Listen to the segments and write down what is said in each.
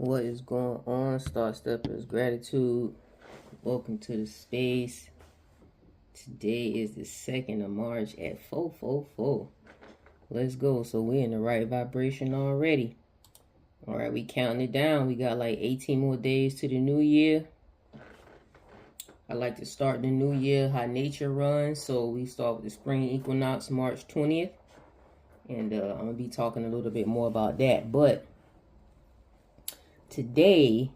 What is going on, Star Steppers? Gratitude. Welcome to the space. Today is the 2nd of March at 4:44. Let's go. So we're in the right vibration already. All right, we counting it down. We got like 18 more days to the new year. I like to start the new year how nature runs. So we start with the spring equinox, March 20th. And I'm going to be talking a little bit more about that. But today,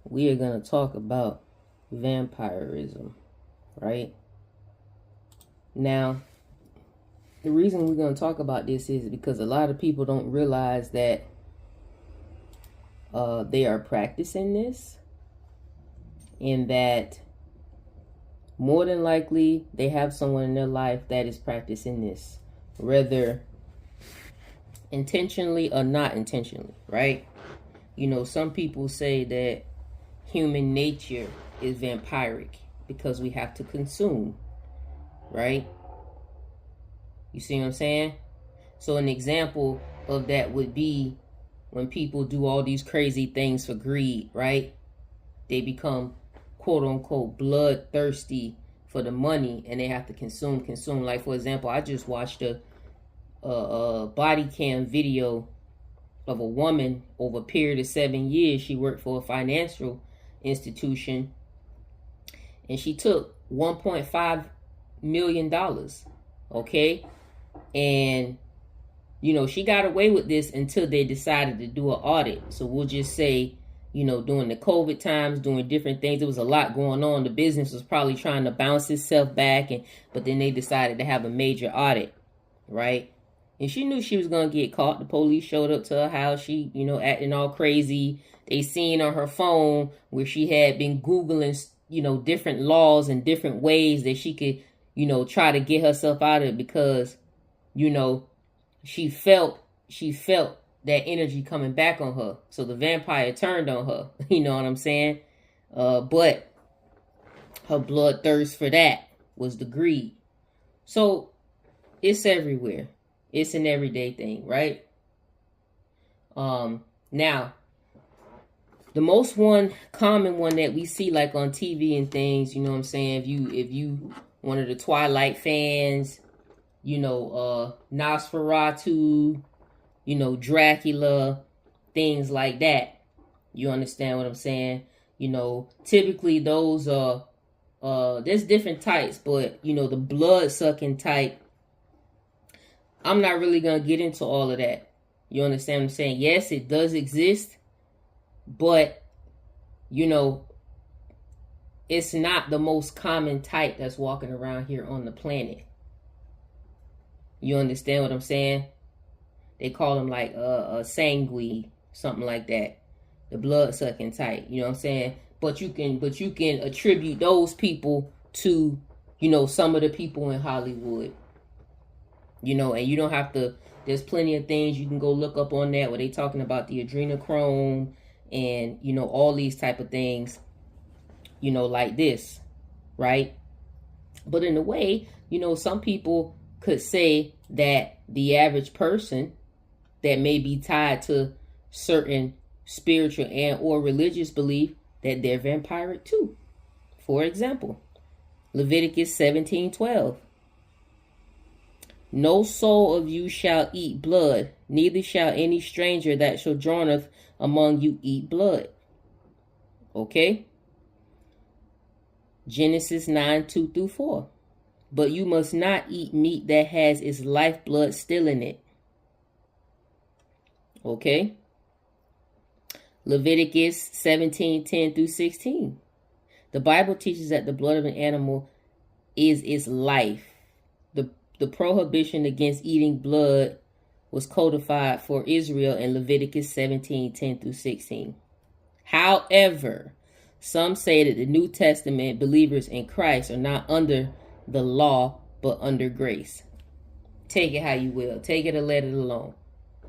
we are going to talk about vampirism, right? Now, the reason we're going to talk about this is because a lot of people don't realize that they are practicing this, and that more than likely they have someone in their life that is practicing this, whether intentionally or not intentionally, right? You know, some people say that human nature is vampiric because we have to consume, right? You see what I'm saying? So an example of that would be when people do all these crazy things for greed, right? They become, quote unquote, bloodthirsty for the money, and they have to consume. Like, for example, I just watched a body cam video of a woman over a period of 7 years. She worked for a financial institution, and she took $1.5 million, okay? And, you know, she got away with this until they decided to do an audit. So we'll just say, you know, during the COVID times, doing different things, there was a lot going on. The business was probably trying to bounce itself back, but then they decided to have a major audit, right? And she knew she was going to get caught. The police showed up to her house. She, you know, acting all crazy. They seen on her phone where she had been Googling, you know, different laws and different ways that she could, you know, try to get herself out of it, because, you know, she felt that energy coming back on her. So the vampire turned on her. You know what I'm saying? But her bloodthirst for that was the greed. So it's everywhere. It's an everyday thing, right? Now, the most common one that we see, like on TV and things, you know what I'm saying? If you one of the Twilight fans, you know, Nosferatu, you know, Dracula, things like that. You understand what I'm saying? You know, typically those are, there's different types, but, you know, the blood-sucking type, I'm not really going to get into all of that. You understand what I'm saying? Yes, it does exist, but, you know, it's not the most common type that's walking around here on the planet. You understand what I'm saying? They call them like a sanguine, something like that. The blood-sucking type, you know what I'm saying? But you can attribute those people to, you know, some of the people in Hollywood. You know, and you don't have to, there's plenty of things you can go look up on that where they talking about the adrenochrome and, you know, all these type of things, you know, like this, right? But in a way, you know, some people could say that the average person that may be tied to certain spiritual and or religious belief, that they're vampiric too. For example, Leviticus 17:12. No soul of you shall eat blood, neither shall any stranger that sojourneth among you eat blood. Okay? Genesis 9:2-4. But you must not eat meat that has its lifeblood still in it. Okay? Leviticus 17:10-16. The Bible teaches that the blood of an animal is its life. The prohibition against eating blood was codified for Israel in Leviticus 17:10-16. However, some say that the New Testament believers in Christ are not under the law, but under grace. Take it how you will. Take it or let it alone.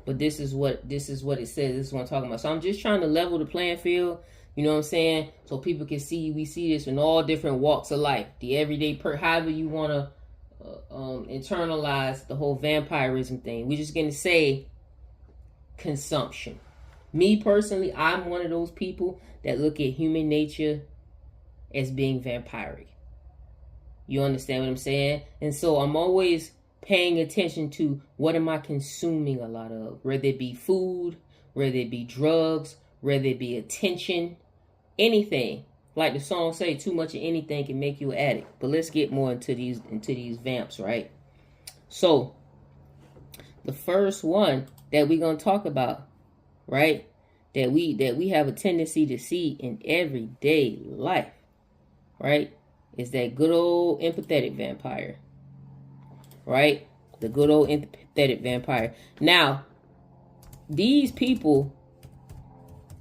But this is what it says. This is what I'm talking about. So I'm just trying to level the playing field. You know what I'm saying? So people can see, we see this in all different walks of life. The everyday however you want to internalize the whole vampirism thing. We're just going to say consumption. Me personally, I'm one of those people that look at human nature as being vampiric. You understand what I'm saying? And so I'm always paying attention to what am I consuming a lot of, whether it be food, whether it be drugs, whether it be attention, anything. Like the song say, too much of anything can make you an addict. But let's get more into these vamps, right? So the first one that we're gonna talk about, right? That we have a tendency to see in everyday life, right? Is that good old empathetic vampire. Right? The good old empathetic vampire. Now, these people,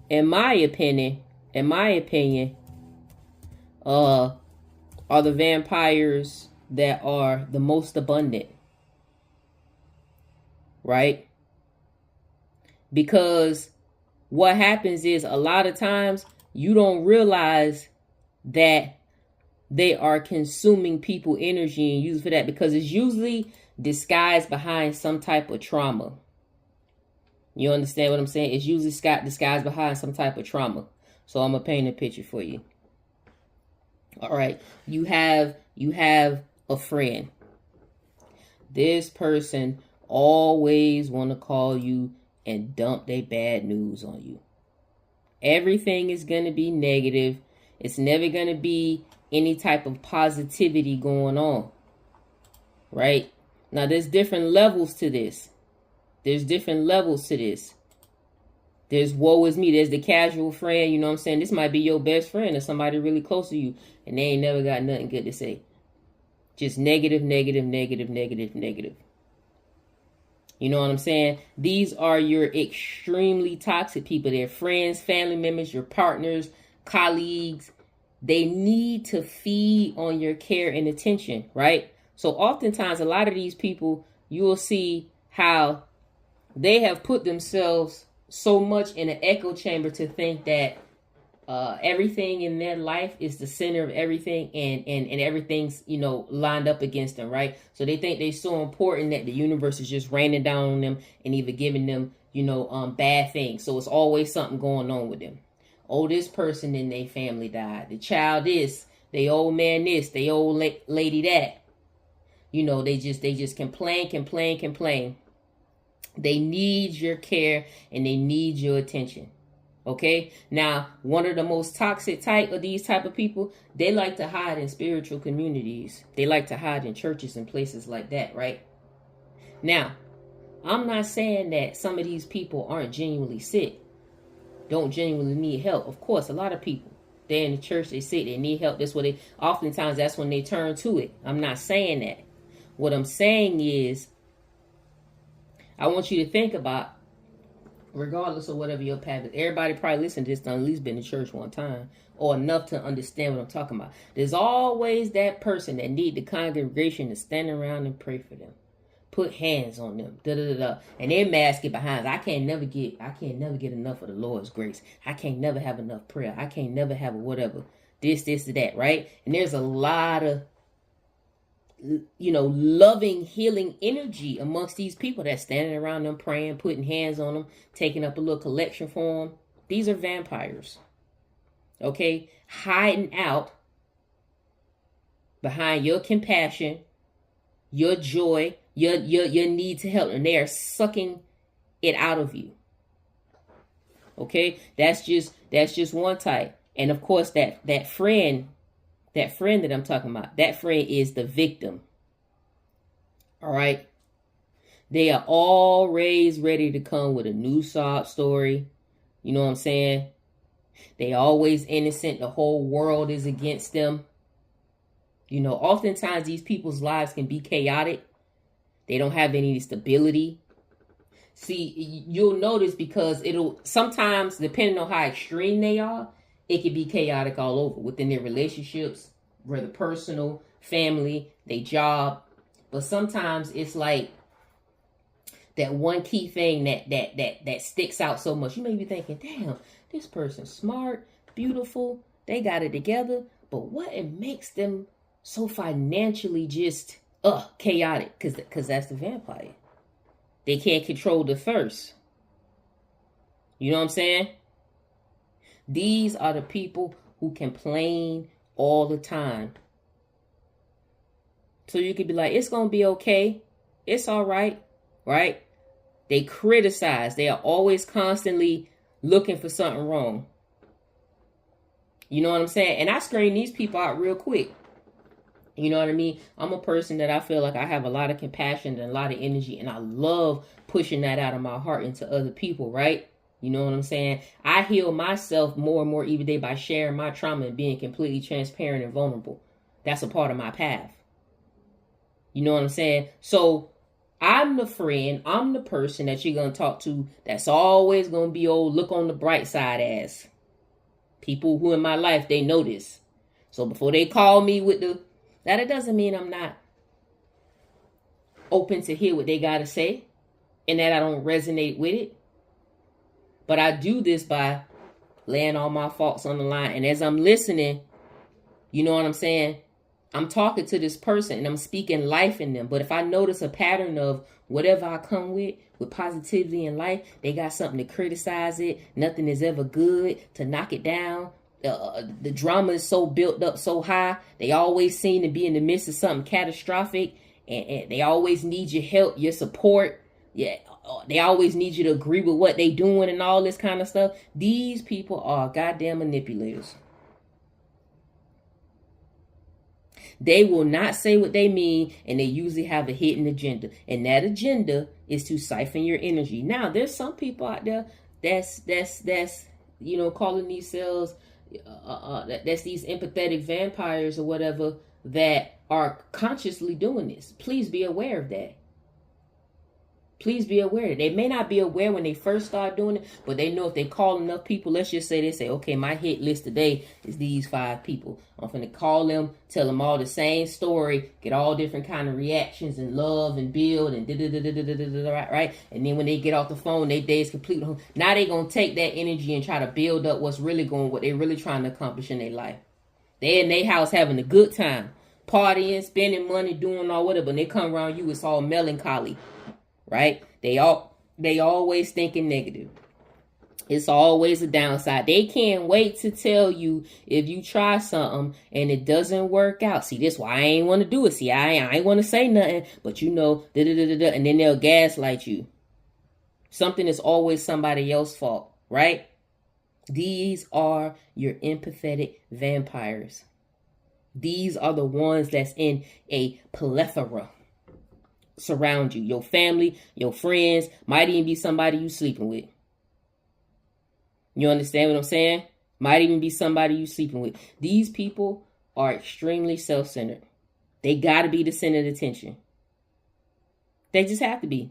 in my opinion, are the vampires that are the most abundant. Right? Because what happens is a lot of times you don't realize that they are consuming people energy and use for that, because it's usually disguised behind some type of trauma. You understand what I'm saying? It's usually disguised behind some type of trauma. So I'm gonna paint a picture for you. All right, you have a friend. This person always want to call you and dump their bad news on you. Everything is gonna be negative. It's never gonna be any type of positivity going on. Right? Now, there's different levels to this. There's woe is me. There's the casual friend, you know what I'm saying? This might be your best friend or somebody really close to you, and they ain't never got nothing good to say. Just negative, negative, negative, negative, negative. You know what I'm saying? These are your extremely toxic people. They're friends, family members, your partners, colleagues. They need to feed on your care and attention, right? So oftentimes, a lot of these people, you will see how they have put themselves so much in an echo chamber to think that everything in their life is the center of everything, and everything's, lined up against them, right? So they think they're so important that the universe is just raining down on them and either giving them, bad things. So it's always something going on with them. Oh, this person in their family died. The child this, they old man this, they old lady that. They just complain. They need your care and they need your attention. Okay? Now, one of the most toxic type of these type of people, they like to hide in spiritual communities. They like to hide in churches and places like that, right? Now, I'm not saying that some of these people aren't genuinely sick. Don't genuinely need help. Of course, a lot of people, they're in the church, they say they need help. Oftentimes that's when they turn to it. I'm not saying that. What I'm saying is, I want you to think about, regardless of whatever your path is, everybody probably listening to this done at least been to church one time, or enough to understand what I'm talking about. There's always that person that need the congregation to stand around and pray for them. Put hands on them, and their mask get behind. I can't never get enough of the Lord's grace. I can't never have enough prayer. I can't never have a whatever. This, that, right? And there's a lot of, loving, healing energy amongst these people that's standing around them, praying, putting hands on them, taking up a little collection for them. These are vampires. Okay, hiding out behind your compassion, your joy, your need to help, and they are sucking it out of you. Okay, that's just one type. And of course, that friend that I'm talking about, that friend is the victim. All right, they are always ready to come with a new sob story. You know what I'm saying? They always innocent. The whole world is against them. Oftentimes these people's lives can be chaotic. They don't have any stability. See, you'll notice because it'll sometimes, depending on how extreme they are, it can be chaotic all over within their relationships, whether personal, family, their job. But sometimes it's like that one key thing that sticks out so much. You may be thinking, damn, this person's smart, beautiful, they got it together. But what it makes them so financially just chaotic? Because that's the vampire. They can't control the thirst. You know what I'm saying? These are the people who complain all the time. So you could be like, it's going to be okay. It's all right. Right? They criticize. They are always constantly looking for something wrong. You know what I'm saying? And I screen these people out real quick. You know what I mean? I'm a person that I feel like I have a lot of compassion and a lot of energy, and I love pushing that out of my heart into other people, right? You know what I'm saying? I heal myself more and more every day by sharing my trauma and being completely transparent and vulnerable. That's a part of my path. You know what I'm saying? So I'm the friend, I'm the person that you're going to talk to that's always going to be old, look on the bright side ass. People who in my life, they know this. So before they call me with the... That it doesn't mean I'm not open to hear what they got to say and that I don't resonate with it. But I do this by laying all my faults on the line. And as I'm listening, you know what I'm saying? I'm talking to this person and I'm speaking life in them. But if I notice a pattern of whatever I come with positivity in life, they got something to criticize it. Nothing is ever good to knock it down. The drama is so built up so high. They always seem to be in the midst of something catastrophic, and they always need your help, your support. Yeah, they always need you to agree with what they doing and all this kind of stuff. These people are goddamn manipulators. They will not say what they mean, and they usually have a hidden agenda, and that agenda is to siphon your energy. Now, there's some people out there that's calling themselves that's these empathetic vampires or whatever that are consciously doing this. Please be aware of that. Please be aware. They may not be aware when they first start doing it, but they know if they call enough people, let's just say they say, okay, my hit list today is these 5 people. I'm going to call them, tell them all the same story, get all different kind of reactions and love and build and right? And then when they get off the phone, their day is complete. Now they're going to take that energy and try to build up what they're really trying to accomplish in their life. They're in their house having a good time, partying, spending money, doing all whatever. And they come around you, it's all melancholy. Right? They always thinking negative. It's always a downside. They can't wait to tell you if you try something and it doesn't work out. See, this why I ain't want to do it. See, I ain't want to say nothing, but and then they'll gaslight you. Something is always somebody else's fault, right? These are your empathetic vampires. These are the ones that's in a plethora. Surround you. Your family, your friends, might even be somebody you sleeping with. You understand what I'm saying? Might even be somebody you sleeping with. These people are extremely self-centered. They got to be the center of attention. They just have to be.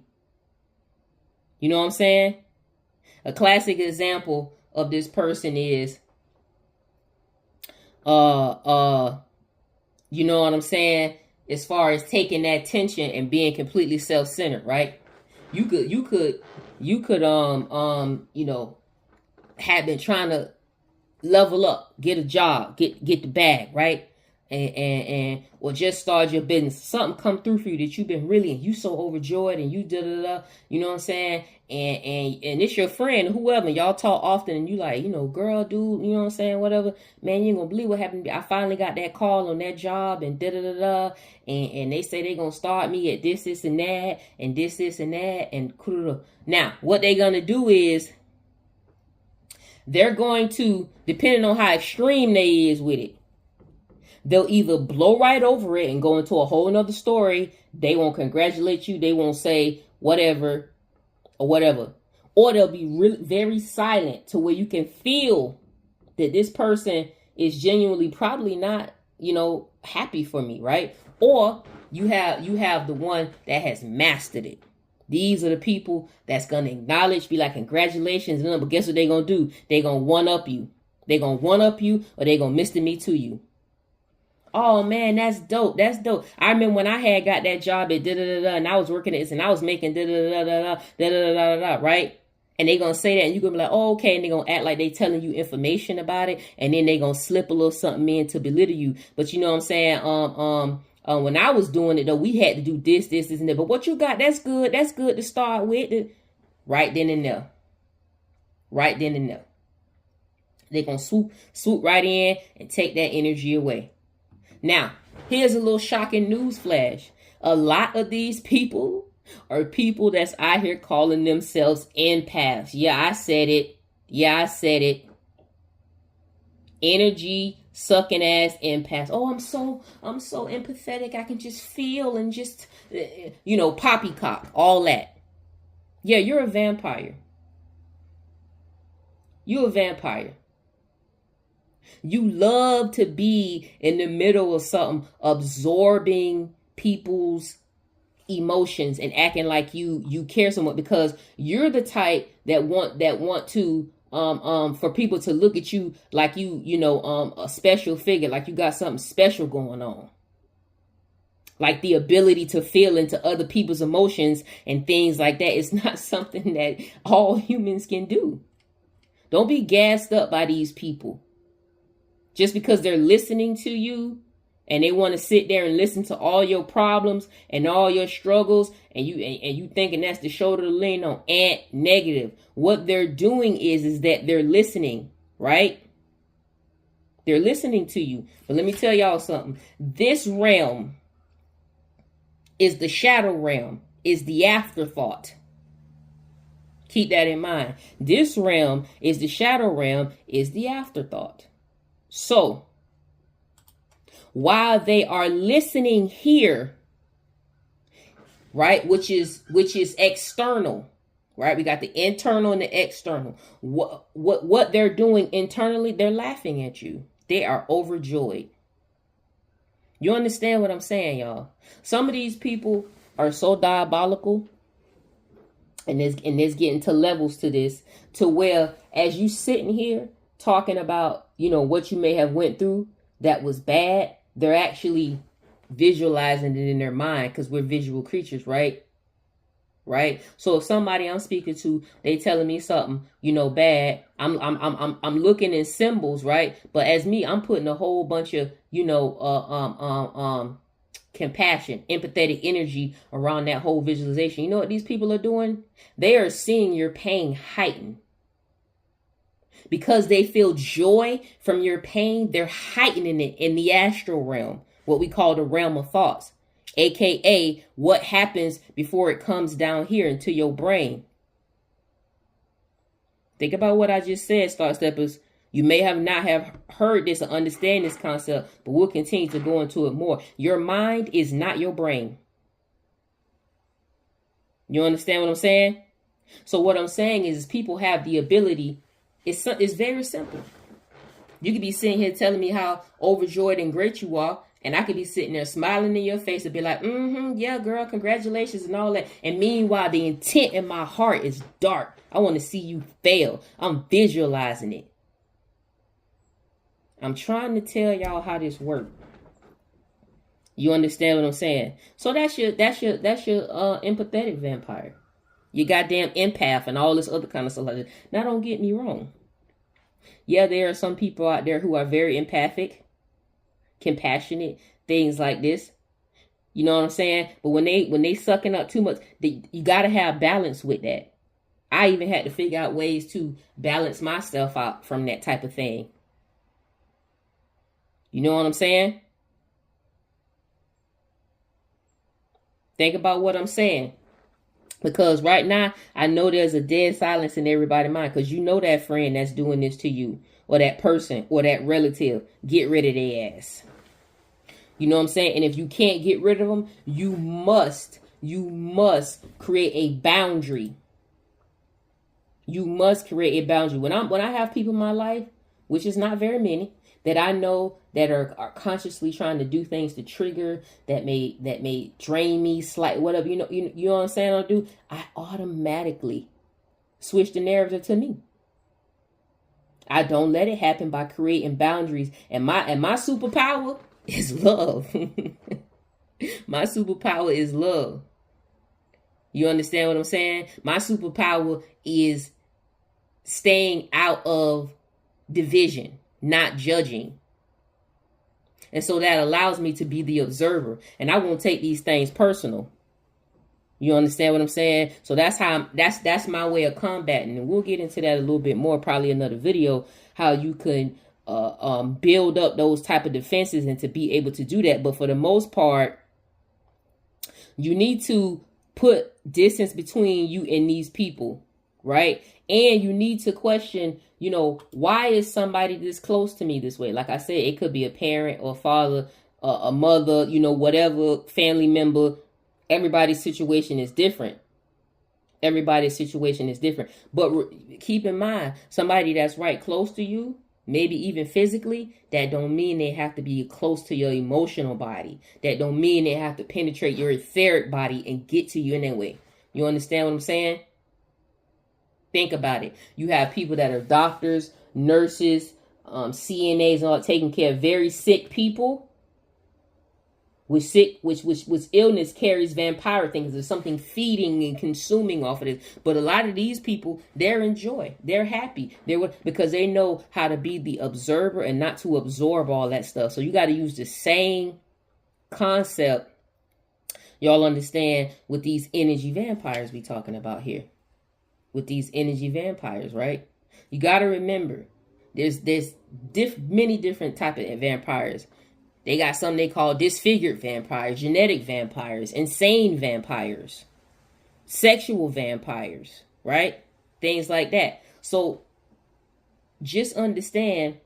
You know what I'm saying? A classic example of this person is you know what I'm saying? As far as taking that tension and being completely self-centered, right? You could have been trying to level up, get a job, get the bag, right? And or just start your business. Something come through for you that you've been really, you so overjoyed and you you know what I'm saying? And it's your friend, whoever, y'all talk often and you like, girl, dude, you know what I'm saying? Whatever, man, you ain't gonna believe what happened. I finally got that call on that job and and they say they gonna start me at this and that and this and that and now what they gonna do is they're going to, depending on how extreme they is with it, they'll either blow right over it and go into a whole nother story. They won't congratulate you. They won't say whatever or whatever. Or they'll be really very silent to where you can feel that this person is genuinely probably not, happy for me, right? Or you have the one that has mastered it. These are the people that's going to acknowledge, be like, congratulations. But guess what they're going to do? They're going to one-up you. They're going to one-up you or they're going to Mr. Me to you. Oh, man, that's dope. That's dope. I remember when I had got that job at and I was working at this and I was making right? And they're going to say that and you're going to be like, oh, okay. And they're going to act like they telling you information about it. And then they're going to slip a little something in to belittle you. But you know what I'm saying? When I was doing it, though, we had to do this, and that. But what you got, that's good. That's good to start with. Right then and there. right then and there. They're going to swoop right in and take that energy away. Now, here's a little shocking news flash. A lot of these people are people that's out here calling themselves empaths. Yeah, I said it. Energy sucking ass empaths. Oh, I'm so empathetic. I can just feel and just, poppycock, all that. Yeah, you're a vampire. You're a vampire. You love to be in the middle of something, absorbing people's emotions and acting like you care so much, because you're the type that want to for people to look at you like a special figure, like you got something special going on. Like the ability to feel into other people's emotions and things like that is not something that all humans can do. Don't be gassed up by these people. Just because they're listening to you and they want to sit there and listen to all your problems and all your struggles, and you thinking that's the shoulder to lean on, and negative. What they're doing is that they're listening, right? They're listening to you. But let me tell y'all something. This realm is the shadow realm, is the afterthought. Keep that in mind. This realm is the shadow realm, is the afterthought. So, while they are listening here, right, which is external, right? We got the internal and the external. What they're doing internally, they're laughing at you. They are overjoyed. You understand what I'm saying, y'all? Some of these people are so diabolical, and there's getting to levels to this, to where as you sitting here talking about, what you may have went through that was bad, they're actually visualizing it in their mind, because we're visual creatures, right? Right. So if somebody I'm speaking to, they telling me something, bad, I'm looking in symbols, right? But as me, I'm putting a whole bunch of, compassion, empathetic energy around that whole visualization. You know what these people are doing? They are seeing your pain heighten. Because they feel joy from your pain, they're heightening it in the astral realm, what we call the realm of thoughts, aka what happens before it comes down here into your brain. Think about what I just said, Star Steppers. You may have not have heard this or understand this concept, but we'll continue to go into it more. Your mind is not your brain. You understand what I'm saying? So what I'm saying is people have the ability. It's very simple. You could be sitting here telling me how overjoyed and great you are, and I could be sitting there smiling in your face and be like, yeah, girl, congratulations and all that. And meanwhile, the intent in my heart is dark. I want to see you fail. I'm visualizing it. I'm trying to tell y'all how this works. You understand what I'm saying? So that's your empathetic vampire. You goddamn empath and all this other kind of stuff like that. Now, don't get me wrong. Yeah, there are some people out there who are very empathic, compassionate, things like this. You know what I'm saying? But when they sucking up too much, you got to have balance with that. I even had to figure out ways to balance myself out from that type of thing. You know what I'm saying? Think about what I'm saying. Because right now, I know there's a dead silence in everybody's mind. Because you know that friend that's doing this to you. Or that person. Or that relative. Get rid of their ass. You know what I'm saying? And if you can't get rid of them, you must create a boundary. You must create a boundary. When I have people in my life, which is not very many, that I know that are consciously trying to do things to trigger, that may drain me slightly, whatever, you know what I'm saying I'll do, I automatically switch the narrative to me. I don't let it happen by creating boundaries. And my superpower is love. My superpower is love. You understand what I'm saying? My superpower is staying out of division, not judging. And so that allows me to be the observer. And I won't take these things personal. You understand what I'm saying? So that's my way of combating, and we'll get into that a little bit more, probably another video, how you can build up those type of defenses and to be able to do that. But for the most part, you need to put distance between you and these people, right? And you need to question, why is somebody this close to me this way? Like I said, it could be a parent or a father, a mother, whatever family member. Everybody's situation is different. Everybody's situation is different. But keep in mind, somebody that's right close to you, maybe even physically, that don't mean they have to be close to your emotional body. That don't mean they have to penetrate your etheric body and get to you in that way. You understand what I'm saying? Think about it. You have people that are doctors, nurses, CNAs, and all, taking care of very sick people. Which illness carries vampire things. There's something feeding and consuming off of this. But a lot of these people, they're in joy. They're happy. Because they know how to be the observer and not to absorb all that stuff. So you got to use the same concept, y'all understand, with these energy vampires we talking about here. With these energy vampires, right? You got to remember, there's many different type of vampires. They got some they call disfigured vampires, genetic vampires, insane vampires, sexual vampires, right? Things like that. So just understand,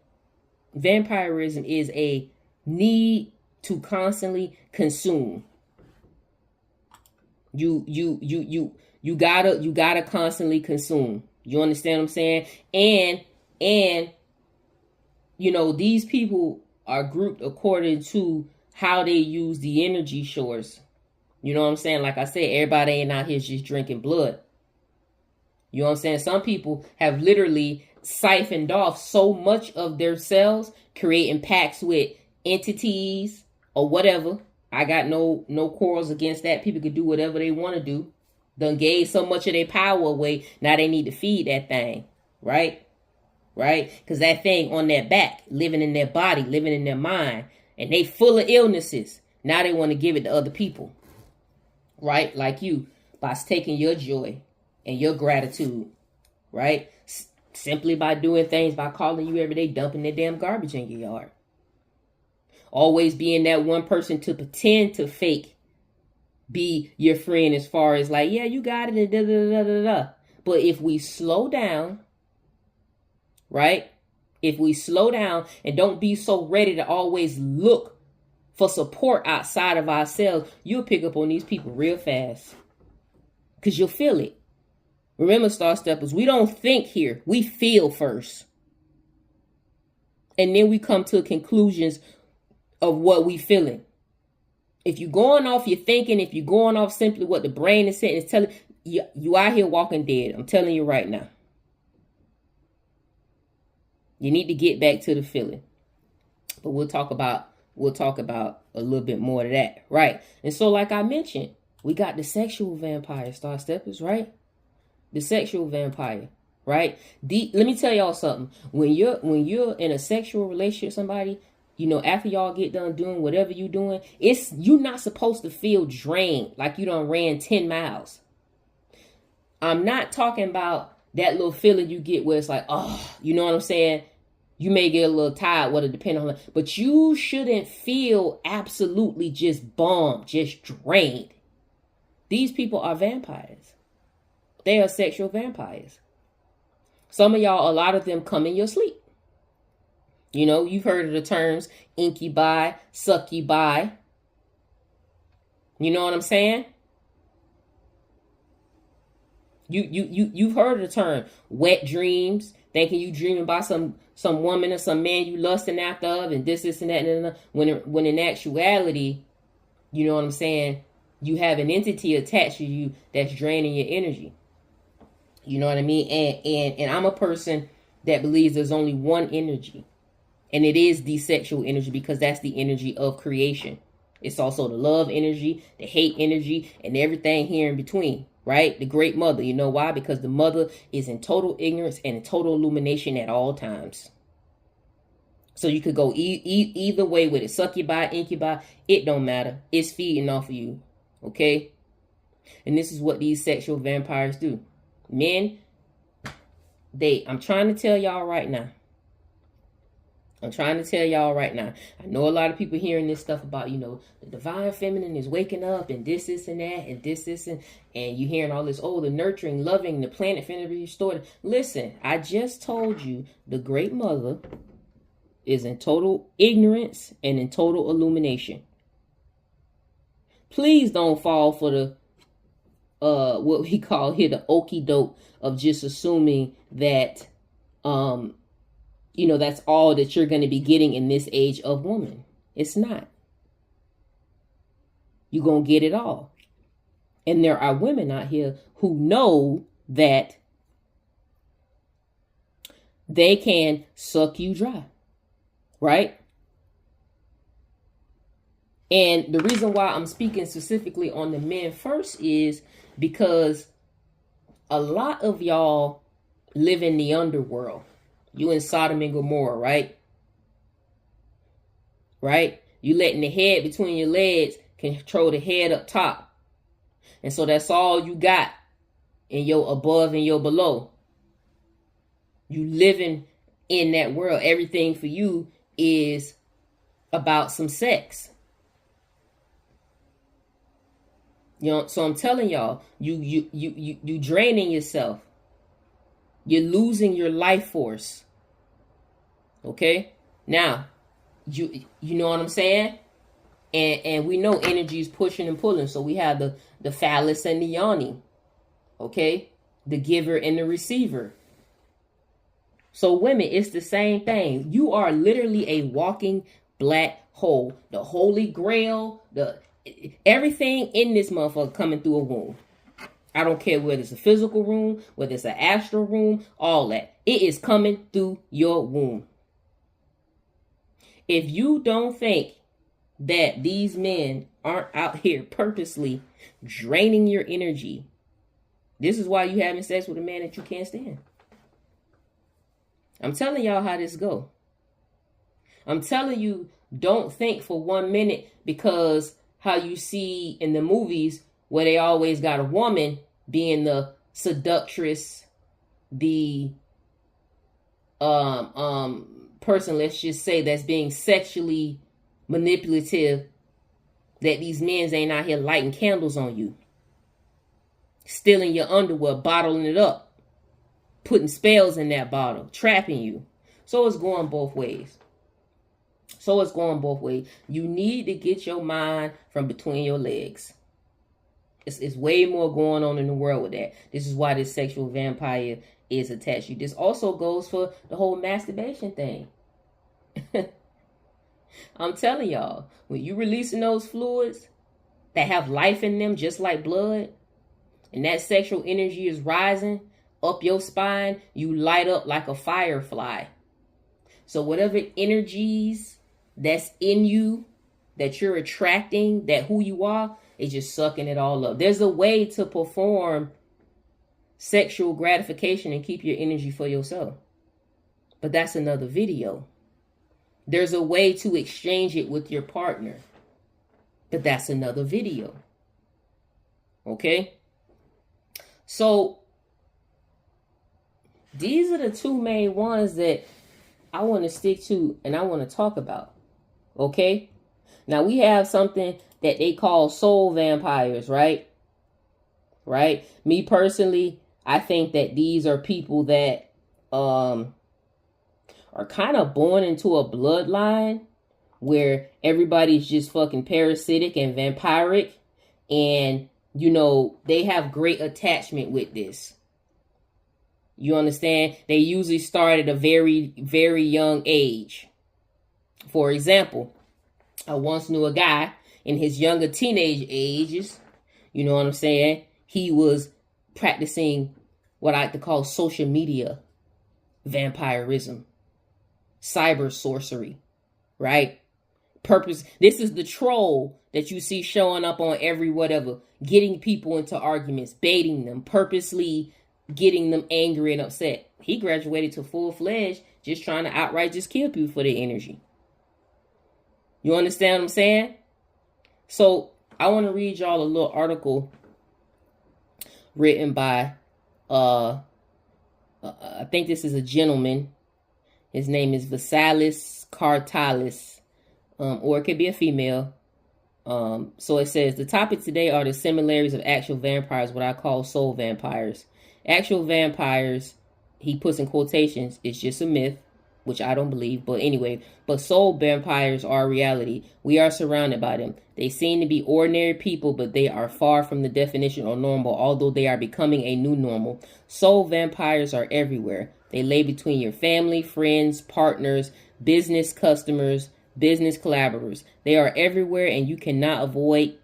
vampirism is a need to constantly consume. You gotta constantly consume. You understand what I'm saying? And these people are grouped according to how they use the energy source. You know what I'm saying? Like I said, everybody ain't out here just drinking blood. You know what I'm saying? Some people have literally siphoned off so much of their cells, creating pacts with entities or whatever. I got no quarrels against that. People can do whatever they want to do. Done gave so much of their power away. Now they need to feed that thing, right? Right? Because that thing on their back, living in their body, living in their mind, and they full of illnesses. Now they want to give it to other people, right? Like you, by taking your joy and your gratitude, right? Simply by doing things, by calling you every day, dumping their damn garbage in your yard. Always being that one person to pretend to fake be your friend, as far as like, yeah, you got it, and da da da da da. But if we slow down, right? If we slow down and don't be so ready to always look for support outside of ourselves, you'll pick up on these people real fast. Because you'll feel it. Remember, Star Steppers, we don't think here. We feel first. And then we come to conclusions of what we feeling. If you're going off your thinking, if you're going off simply what the brain is saying, it's telling you, you out here walking dead. I'm telling you right now. You need to get back to the feeling. But we'll talk about a little bit more of that, right? And so, like I mentioned, we got the sexual vampire, Star Steppers, right? The sexual vampire, right? Let me tell y'all something. When you're in a sexual relationship with somebody, after y'all get done doing whatever you're doing, you're not supposed to feel drained like you done ran 10 miles. I'm not talking about that little feeling you get where it's like, oh, you know what I'm saying? You may get a little tired, whether depending on that. But you shouldn't feel absolutely just bombed, just drained. These people are vampires. They are sexual vampires. Some of y'all, a lot of them come in your sleep. You've heard of the terms incubi, succubi. You know what I'm saying? You've heard of the term wet dreams, thinking you dreaming about some woman or some man you lusting after of, and this and that, and when in actuality, you know what I'm saying, you have an entity attached to you that's draining your energy. You know what I mean? And I'm a person that believes there's only one energy. And it is the sexual energy, because that's the energy of creation. It's also the love energy, the hate energy, and everything here in between, right? The great mother. You know why? Because the mother is in total ignorance and in total illumination at all times. So you could go either way with it. Succubi, incubi, it don't matter. It's feeding off of you, okay? And this is what these sexual vampires do. Men, I'm trying to tell y'all right now. I know a lot of people hearing this stuff about, the divine feminine is waking up and this and that and this and you hearing all this, the nurturing, loving, the planet finna be restored. Listen, I just told you the great mother is in total ignorance and in total illumination. Please don't fall for the what we call here the okie doke of just assuming that that's all that you're going to be getting in this age of woman. It's not. You're going to get it all. And there are women out here who know that they can suck you dry. Right? And the reason why I'm speaking specifically on the men first is because a lot of y'all live in the underworld. You in Sodom and Gomorrah, right? Right? You letting the head between your legs control the head up top. And so that's all you got in your above and your below. You living in that world. Everything for you is about some sex. So I'm telling y'all, you draining yourself. You're losing your life force. Okay? Now, you know what I'm saying? And we know energy is pushing and pulling. So we have the phallus and the yoni. Okay? The giver and the receiver. So women, it's the same thing. You are literally a walking black hole. The Holy Grail, everything in this motherfucker coming through a womb. I don't care whether it's a physical room, whether it's an astral room, all that. It is coming through your womb. If you don't think that these men aren't out here purposely draining your energy, this is why you having sex with a man that you can't stand. I'm telling y'all how this go. I'm telling you, don't think for 1 minute because how you see in the movies where they always got a woman being the seductress, the person, let's just say, that's being sexually manipulative, that these men ain't out here lighting candles on you, stealing your underwear, bottling it up, putting spells in that bottle, trapping you. So it's going both ways. You need to get your mind from between your legs. It's way more going on in the world with that. This is why this sexual vampire is attached to you. This also goes for the whole masturbation thing. I'm telling y'all, when you releasing those fluids that have life in them, just like blood, and that sexual energy is rising up your spine, you light up like a firefly. So whatever energies that's in you, that you're attracting, that who you are, is just sucking it all up. There's a way to perform sexual gratification and keep your energy for yourself. But that's another video. There's a way to exchange it with your partner. But that's another video. Okay? So, these are the two main ones that I want to stick to and I want to talk about. Okay? Now, we have something that they call soul vampires, right? Right? Me personally, I think that these are people that are kind of born into a bloodline where everybody's just fucking parasitic and vampiric, and they have great attachment with this. You understand? They usually start at a very, very young age. For example, I once knew a guy in his younger teenage ages, you know what I'm saying? He was practicing what I like to call social media vampirism, cyber sorcery, right? This is the troll that you see showing up on every whatever, getting people into arguments, baiting them, purposely getting them angry and upset. He graduated to full-fledged, just trying to outright just kill people for their energy. You understand what I'm saying? So I want to read y'all a little article written by I think this is a gentleman. His name is Vasilis Kartalis, or it could be a female. So it says, the topic today are the similarities of actual vampires, what I call soul vampires. Actual vampires, he puts in quotations, is just a myth, which I don't believe. But anyway, but soul vampires are a reality. We are surrounded by them. They seem to be ordinary people, but they are far from the definition or normal, although they are becoming a new normal. Soul vampires are everywhere. They lay between your family, friends, partners, business customers, business collaborators. They are everywhere, and you cannot avoid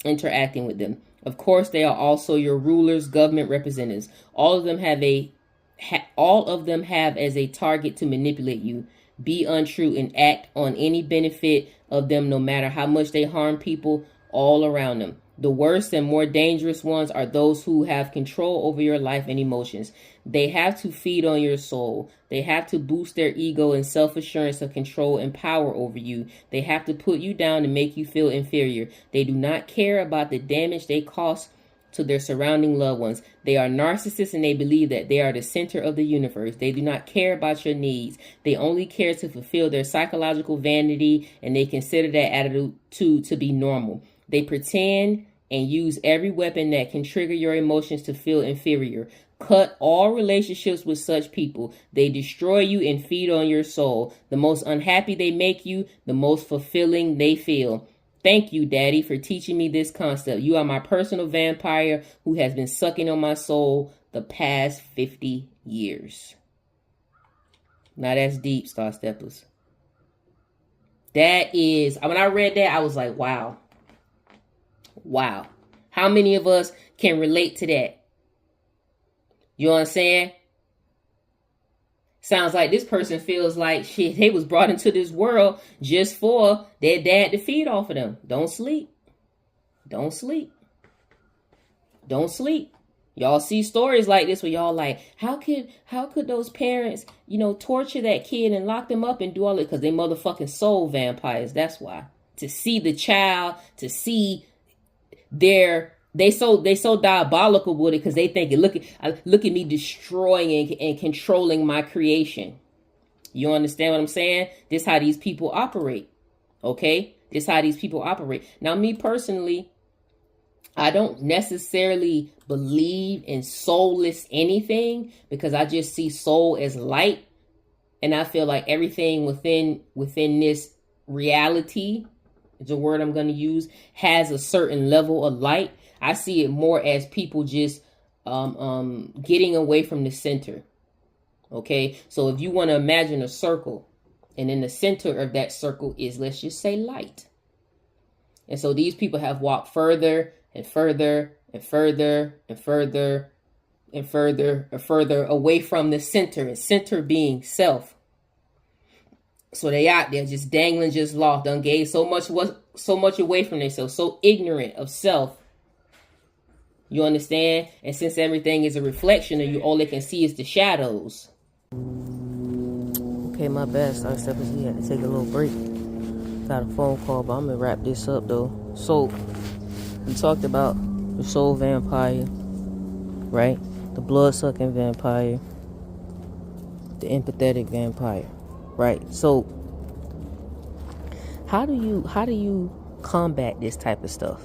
interacting with them. Of course, they are also your rulers, government representatives. All of them have as a target to manipulate you, be untrue, and act on any benefit of them, no matter how much they harm people all around them. The worst and more dangerous ones are those who have control over your life and emotions. They have to feed on your soul. They have to boost their ego and self-assurance of control and power over you. They have to put you down and make you feel inferior. They do not care about the damage they cause to their surrounding loved ones. They are narcissists, and they believe that they are the center of the universe. They do not care about your needs. They only care to fulfill their psychological vanity, and they consider that attitude to be normal. They pretend and use every weapon that can trigger your emotions to feel inferior. Cut all relationships with such people. They destroy you and feed on your soul. The most unhappy they make you, the most fulfilling they feel. Thank you, Daddy, for teaching me this concept. You are my personal vampire who has been sucking on my soul the past 50 years. Now that's deep, Star Steppers. That is, when I read that, I was like, wow. Wow. How many of us can relate to that? You know what I'm saying? Sounds like this person feels like shit, they was brought into this world just for their dad to feed off of them. Don't sleep. Don't sleep. Don't sleep. Y'all see stories like this where y'all like, how could those parents, torture that kid and lock them up and do all it? Because they motherfucking soul vampires. That's why. To see the child, to see they so diabolical with it because they think, look at me destroying and controlling my creation. You understand what I'm saying? This is how these people operate. Okay? This is how these people operate. Now, me personally, I don't necessarily believe in soulless anything because I just see soul as light. And I feel like everything within this reality, is a word I'm going to use, has a certain level of light. I see it more as people just getting away from the center. Okay, so if you want to imagine a circle, and in the center of that circle is, let's just say, light. And so these people have walked further and further and further and further and further and further away from the center, and center being self. So they out there just dangling, just lost, done gave so much away from themselves, so ignorant of self. You understand? And since everything is a reflection of you, all they can see is the shadows. Okay, my bad, Star Steppers. We had to take a little break. Got a phone call, but I'm going to wrap this up, though. So, we talked about the soul vampire, right? The blood-sucking vampire. The empathetic vampire, right? So, how do you combat this type of stuff?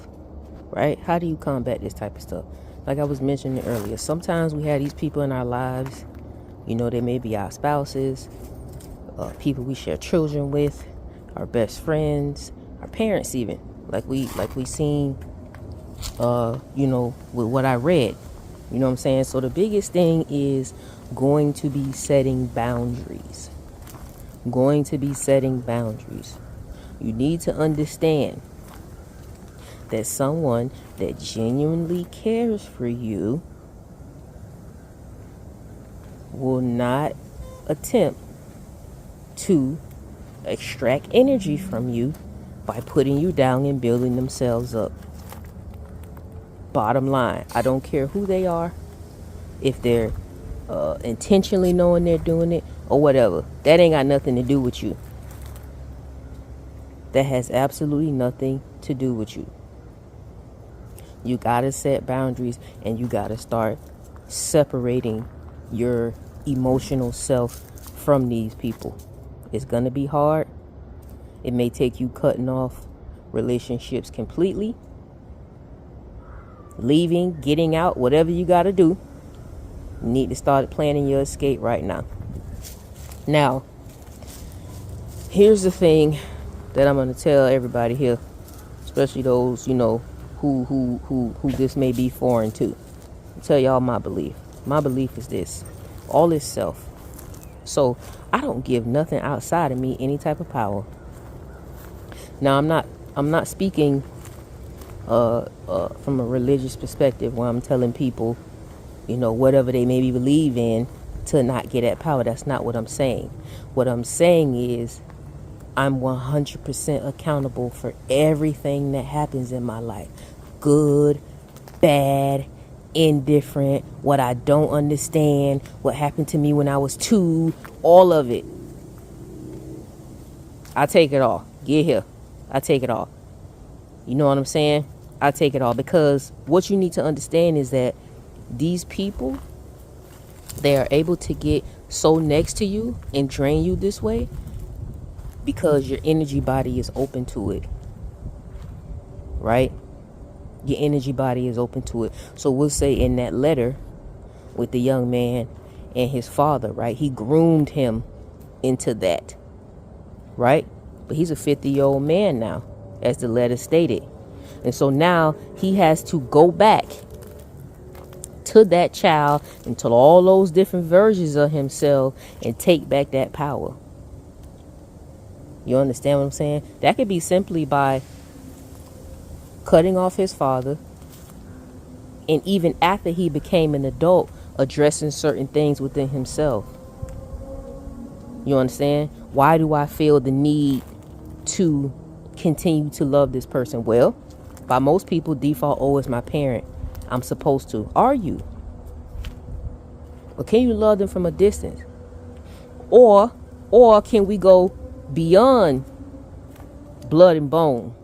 Right? How do you combat this type of stuff? Like I was mentioning earlier, sometimes we have these people in our lives, they may be our spouses, people we share children with, our best friends, our parents even. Like we seen, with what I read. You know what I'm saying? So the biggest thing is going to be setting boundaries. Going to be setting boundaries. You need to understand that someone that genuinely cares for you will not attempt to extract energy from you by putting you down and building themselves up. Bottom line, I don't care who they are, if they're intentionally knowing they're doing it or whatever. That ain't got nothing to do with you. That has absolutely nothing to do with you. You gotta set boundaries, and you gotta start separating your emotional self from these people. It's gonna be hard. It may take you cutting off relationships completely, leaving, getting out, whatever you gotta do. You need to start planning your escape right now. Now, here's the thing that I'm gonna tell everybody here, especially those, who this may be foreign to. I'll tell y'all my belief. My belief is this: all is self. So I don't give nothing outside of me any type of power. Now I'm not speaking from a religious perspective where I'm telling people, whatever they maybe believe in to not get that power. That's not what I'm saying. What I'm saying is I'm 100% accountable for everything that happens in my life. Good, bad, indifferent, what I don't understand, what happened to me when I was 2, all of it. I take it all. Get here. I take it all. You know what I'm saying? I take it all, because what you need to understand is that these people, they are able to get so next to you and drain you this way because your energy body is open to it. Right? Your energy body is open to it. So we'll say in that letter with the young man and his father, right? He groomed him into that. Right? But he's a 50-year-old man now, as the letter stated. And so now he has to go back to that child and to all those different versions of himself and take back that power. You understand what I'm saying? That could be simply by cutting off his father, and even after he became an adult, addressing certain things within himself. You understand? Why do I feel the need to continue to love this person? Well, by most people, default, is my parent. I'm supposed to. Are you? But can you love them from a distance? Or can we go beyond blood and bone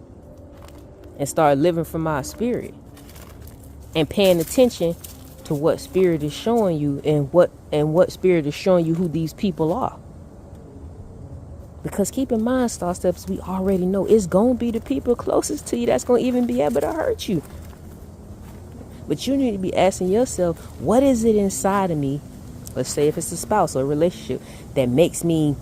and start living from our spirit and paying attention to what spirit is showing you, and what spirit is showing you who these people are? Because keep in mind, Star Steps, we already know it's going to be the people closest to you that's going to even be able to hurt you. But you need to be asking yourself, what is it inside of me, let's say if it's a spouse or a relationship, that makes me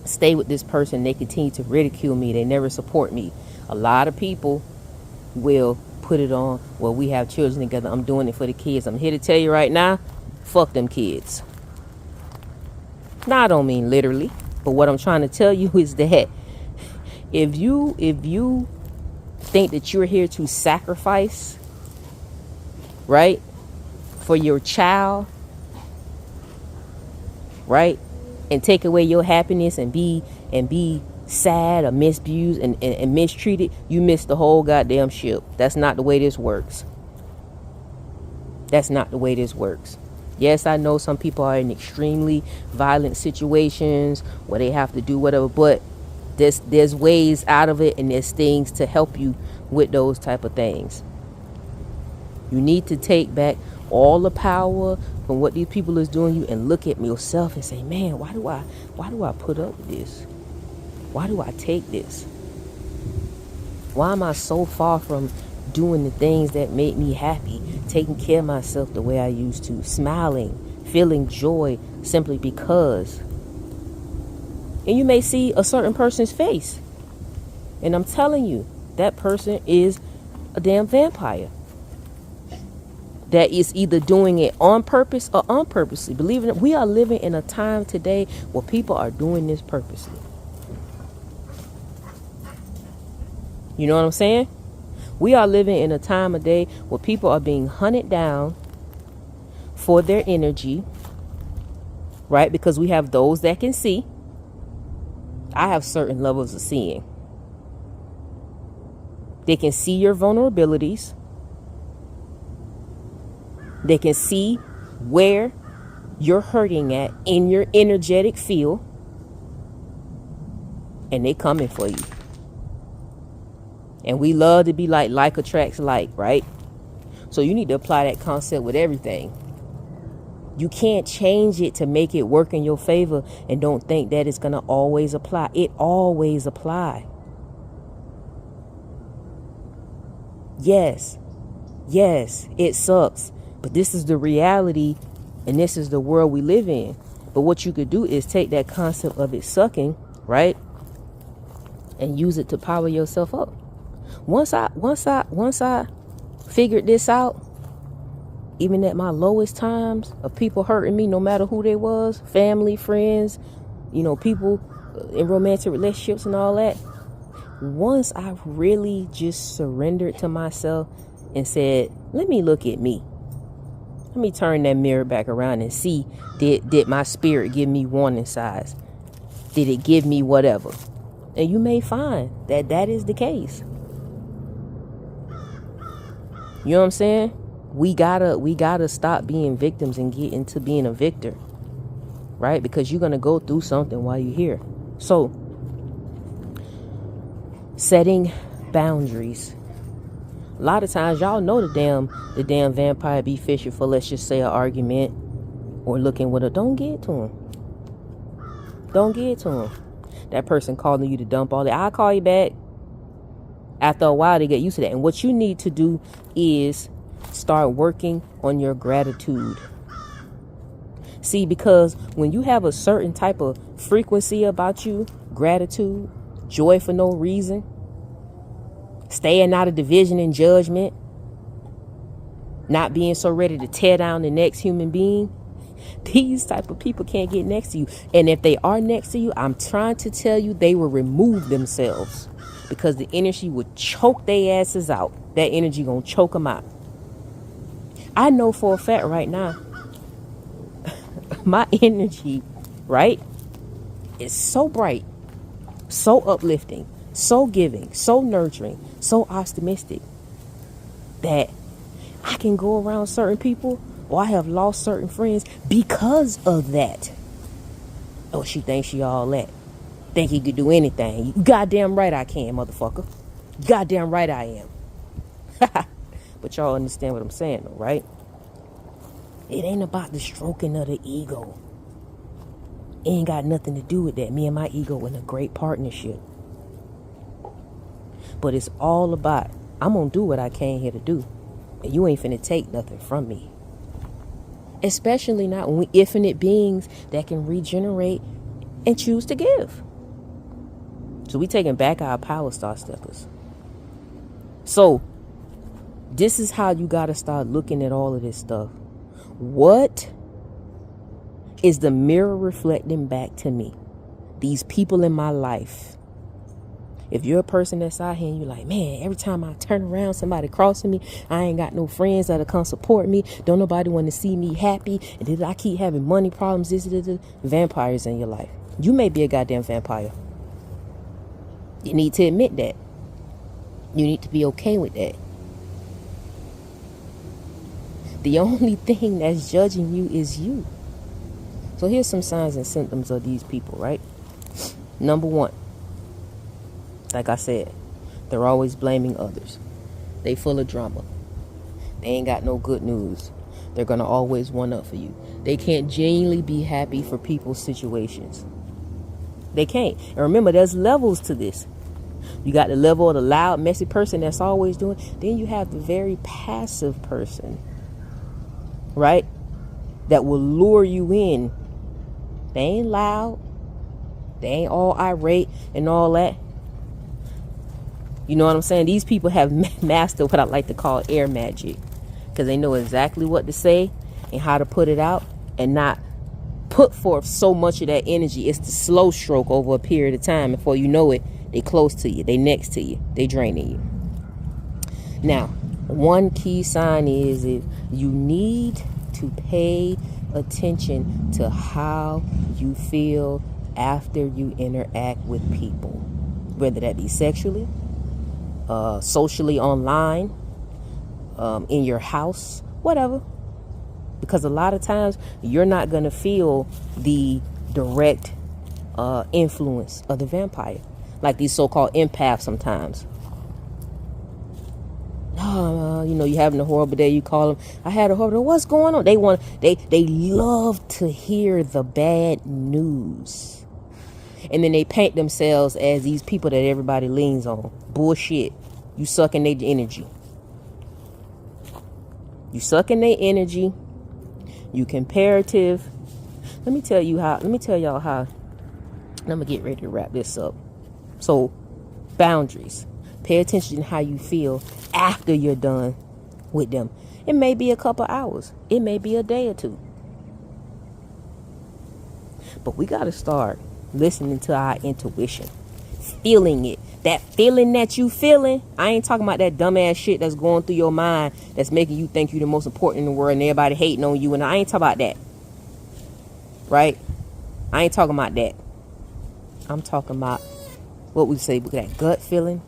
stay with this person? They continue to ridicule me. They never support me. A lot of people will put it on, well, we have children together. I'm doing it for the kids. I'm here to tell you right now, fuck them kids. Now, I don't mean literally. But what I'm trying to tell you is that if you think that you're here to sacrifice, right, for your child, right, and take away your happiness and be sad or misused and mistreated, you miss the whole goddamn ship. That's not the way this works. That's not the way this works. Yes, I know some people are in extremely violent situations where they have to do whatever, but there's ways out of it, and there's things to help you with those type of things. You need to take back all the power from what these people is doing you and look at yourself and say, man, why do I put up with this? Why do I take this? Why am I so far from doing the things that make me happy, taking care of myself the way I used to, smiling, feeling joy simply because? And you may see a certain person's face, and I'm telling you, that person is a damn vampire that is either doing it on purpose or unpurposely. Believe it, we are living in a time today where people are doing this purposely. You know what I'm saying? We are living in a time of day where people are being hunted down for their energy, right? Because we have those that can see. I have certain levels of seeing. They can see your vulnerabilities. They can see where you're hurting at in your energetic field, and they coming for you. And we love to be like attracts like, right? So you need to apply that concept with everything. You can't change it to make it work in your favor and don't think that it's going to always apply. It always apply. Yes, it sucks. But this is the reality and this is the world we live in. But what you could do is take that concept of it sucking, right? And use it to power yourself up. Once I figured this out, even at my lowest times of people hurting me, no matter who they was, family, friends, people in romantic relationships and all that. Once I really just surrendered to myself and said, let me look at me. Let me turn that mirror back around and see, did my spirit give me warning signs? Did it give me whatever? And you may find that that is the case. You know what I'm saying? We gotta stop being victims and get into being a victor, right? Because you're gonna go through something while you're here. So, setting boundaries. A lot of times, y'all know the damn vampire be fishing for, let's just say, an argument or looking with a. Don't get to him. Don't get to him. That person calling you to dump all that. I'll call you back. After a while, they get used to that. And what you need to do is start working on your gratitude. See, because when you have a certain type of frequency about you, gratitude, joy for no reason, staying out of division and judgment, not being so ready to tear down the next human being, these type of people can't get next to you. And if they are next to you, I'm trying to tell you, they will remove themselves because the energy would choke their asses out. That energy gonna choke them out. I know for a fact right now, my energy, right, is so bright, so uplifting, so giving, so nurturing, so optimistic that I can go around certain people, or I have lost certain friends because of that. Oh, she thinks she all that. Think he could do anything. You goddamn right I can, motherfucker. Goddamn right I am. But y'all understand what I'm saying, though, right? It ain't about the stroking of the ego. It ain't got nothing to do with that. Me and my ego in a great partnership. But it's all about, I'm going to do what I came here to do. And you ain't finna take nothing from me. Especially not when we infinite beings that can regenerate and choose to give. So we taking back our power, Star Steppers. So this is how you got to start looking at all of this stuff. What is the mirror reflecting back to me? These people in my life. If you're a person that's out here and you're like, man, every time I turn around, somebody crossing me, I ain't got no friends that'll come support me. Don't nobody want to see me happy. And did I keep having money problems? This. Vampires in your life. You may be a goddamn vampire. You need to admit that. You need to be okay with that. The only thing that's judging you is you. So here's some signs and symptoms of these people, right? Number one, like I said, they're always blaming others. They full of drama. They ain't got no good news. They're going to always one up for you. They can't genuinely be happy for people's situations. They can't. And remember, there's levels to this. You got the level of the loud, messy person that's always doing. Then you have the very passive person, right? That will lure you in. They ain't loud. They ain't all irate and all that. You know what I'm saying? These people have mastered what I like to call air magic. Because they know exactly what to say and how to put it out and not put forth so much of that energy. It's the slow stroke over a period of time. Before you know it, they close to you. They next to you. They draining you. Now, one key sign is if you need to pay attention to how you feel after you interact with people. Whether that be sexually, socially, online, in your house, whatever. Because a lot of times you're not going to feel the direct influence of the vampire. Like these so-called empaths sometimes. you having a horrible day. You call them, I had a horrible day. What's going on? They love to hear the bad news. And then they paint themselves as these people that everybody leans on. Bullshit. You sucking their energy. You sucking their energy. You comparative. Let me tell y'all how. I'm gonna get ready to wrap this up. So, boundaries. Pay attention to how you feel after you're done with them. It may be a couple hours. It may be a day or two. But we gotta start listening to our intuition. Feeling it. That feeling that you feeling. I ain't talking about that dumbass shit that's going through your mind that's making you think you're the most important in the world and everybody hating on you. And I ain't talking about that. Right? I ain't talking about that. I'm talking about what we say, that gut feeling.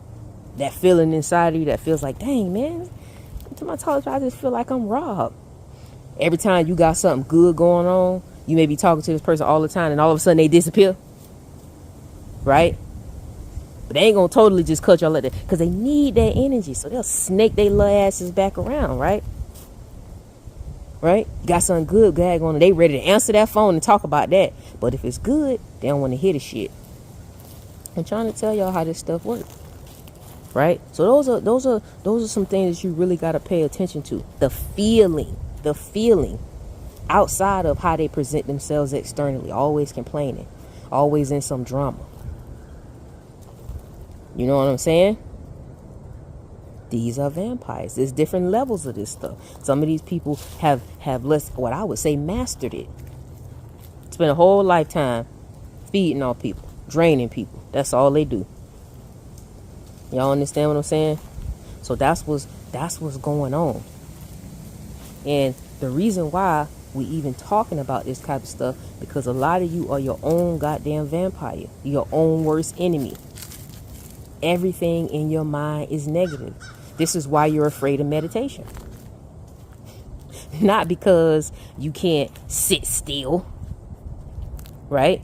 That feeling inside of you that feels like, dang, man. To my talk, I just feel like I'm robbed. Every time you got something good going on, you may be talking to this person all the time and all of a sudden they disappear. Right? But they ain't gonna totally just cut y'all like that because they need that energy. So they'll snake their little asses back around, right? Right? You got something good going on. They ready to answer that phone and talk about that. But if it's good, they don't want to hear the shit. I'm trying to tell y'all how this stuff works. Right? So those are some things that you really gotta pay attention to. The feeling outside of how they present themselves externally, always complaining, always in some drama. You know what I'm saying? These are vampires. There's different levels of this stuff. Some of these people have less, what I would say, mastered it. Spend a whole lifetime feeding on people, draining people. That's all they do. Y'all understand what I'm saying? So that's what's going on. And the reason why we even talking about this type of stuff, because a lot of you are your own goddamn vampire, your own worst enemy. Everything in your mind is negative. This is why you're afraid of meditation. Not because you can't sit still. Right?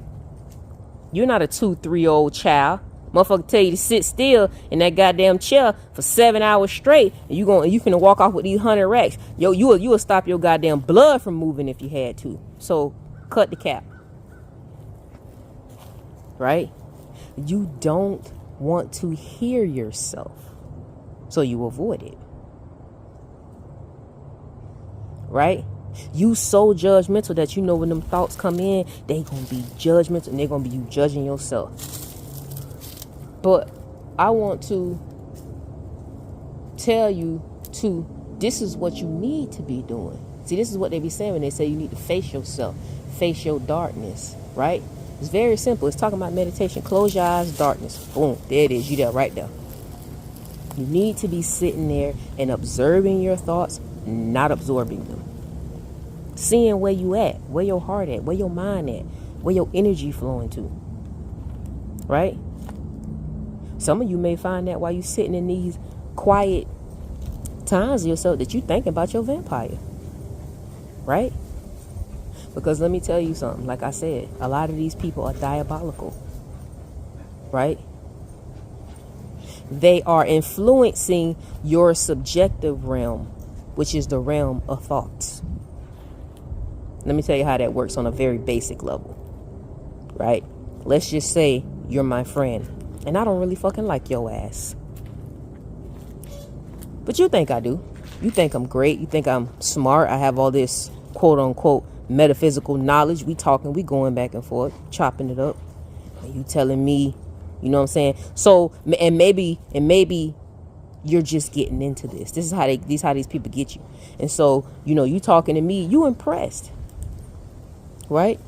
You're not a 2-3-year-old child. Motherfucker tell you to sit still in that goddamn chair for 7 hours straight, and you finna walk off with these 100 racks. Yo, you will stop your goddamn blood from moving if you had to. So cut the cap. Right? You don't want to hear yourself, so you avoid it. Right? You so judgmental that you know when them thoughts come in, they gonna be judgmental and they're gonna be you judging yourself. But I want to tell you this is what you need to be doing. See, this is what they be saying when they say you need to face yourself, face your darkness, right? It's very simple. It's talking about meditation. Close your eyes, darkness. Boom. There it is. You there right there. You need to be sitting there and observing your thoughts, not absorbing them. Seeing where you at, where your heart at, where your mind at, where your energy flowing to. Right? Some of you may find that while you're sitting in these quiet times of yourself that you think about your vampire. Right? Because let me tell you something. Like I said, a lot of these people are diabolical. Right? They are influencing your subjective realm, which is the realm of thoughts. Let me tell you how that works on a very basic level. Right? Let's just say you're my friend, and I don't really fucking like your ass. But you think I do. You think I'm great. You think I'm smart. I have all this quote unquote metaphysical knowledge. We talking, we going back and forth, chopping it up. And you telling me, you know what I'm saying? So, and maybe you're just getting into this. This is how these people get you. And so, you talking to me, you impressed. Right?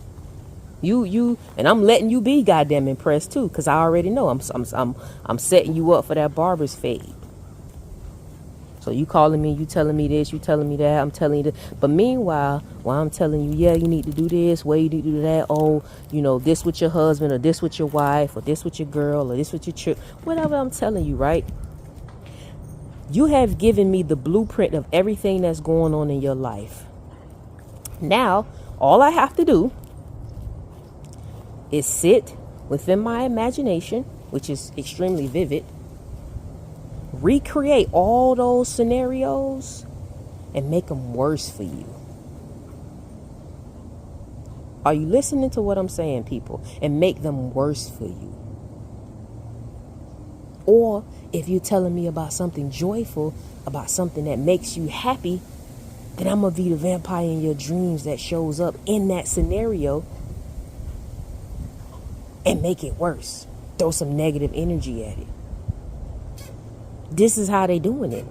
You and I'm letting you be goddamn impressed too, because I already know I'm setting you up for that barber's fade. So you calling me, you telling me this, you telling me that, I'm telling you this. But meanwhile, while I'm telling you, yeah, you need to do this, well, you need to do that, oh, this with your husband, or this with your wife, or this with your girl, or this with your chick, whatever I'm telling you, right? You have given me the blueprint of everything that's going on in your life. Now, all I have to do is sit within my imagination, which is extremely vivid, recreate all those scenarios and make them worse for you. Are you listening to what I'm saying, people? And make them worse for you. Or if you're telling me about something joyful, about something that makes you happy, then I'm going to be the vampire in your dreams that shows up in that scenario and make it worse. Throw some negative energy at it. This is how they doing it.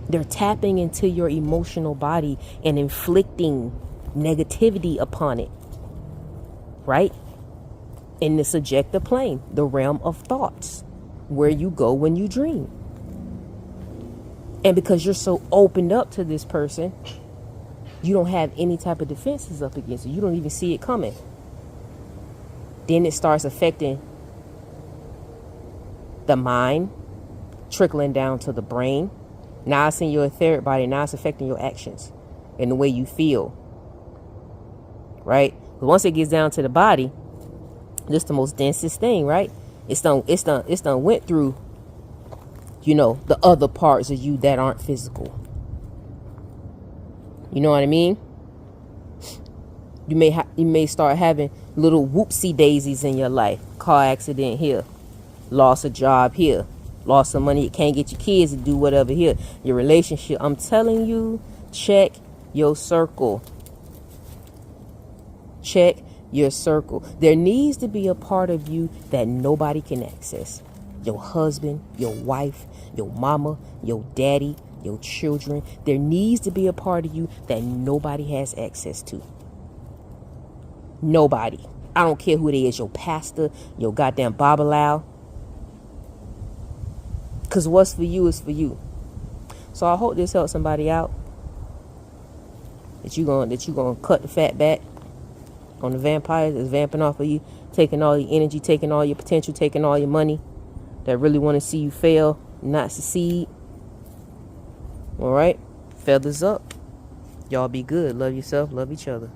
They're tapping into your emotional body and inflicting negativity upon it. Right? In the subjective plane, the realm of thoughts, where you go when you dream. And because you're so opened up to this person, you don't have any type of defenses up against it. You don't even see it coming. Then it starts affecting the mind, trickling down to the brain. Now it's in your etheric body. Now it's affecting your actions and the way you feel. Right? But once it gets down to the body, this the most densest thing, right? It's done went through, the other parts of you that aren't physical. You know what I mean? You may start having little whoopsie daisies in your life. Car accident here, lost a job here, lost some money, you can't get your kids to do whatever here. Your relationship, I'm telling you, check your circle. Check your circle. There needs to be a part of you that nobody can access. Your husband, your wife, your mama, your daddy, your children. There needs to be a part of you that nobody has access to. Nobody. I don't care who it is, your pastor, your goddamn babalao. Because what's for you is for you. So I hope this helps somebody out. That you're gonna cut the fat back on the vampires that's vamping off of you, taking all your energy, taking all your potential, taking all your money, that really want to see you fail, not succeed. All right, feathers up. Y'all be good. Love yourself. Love each other.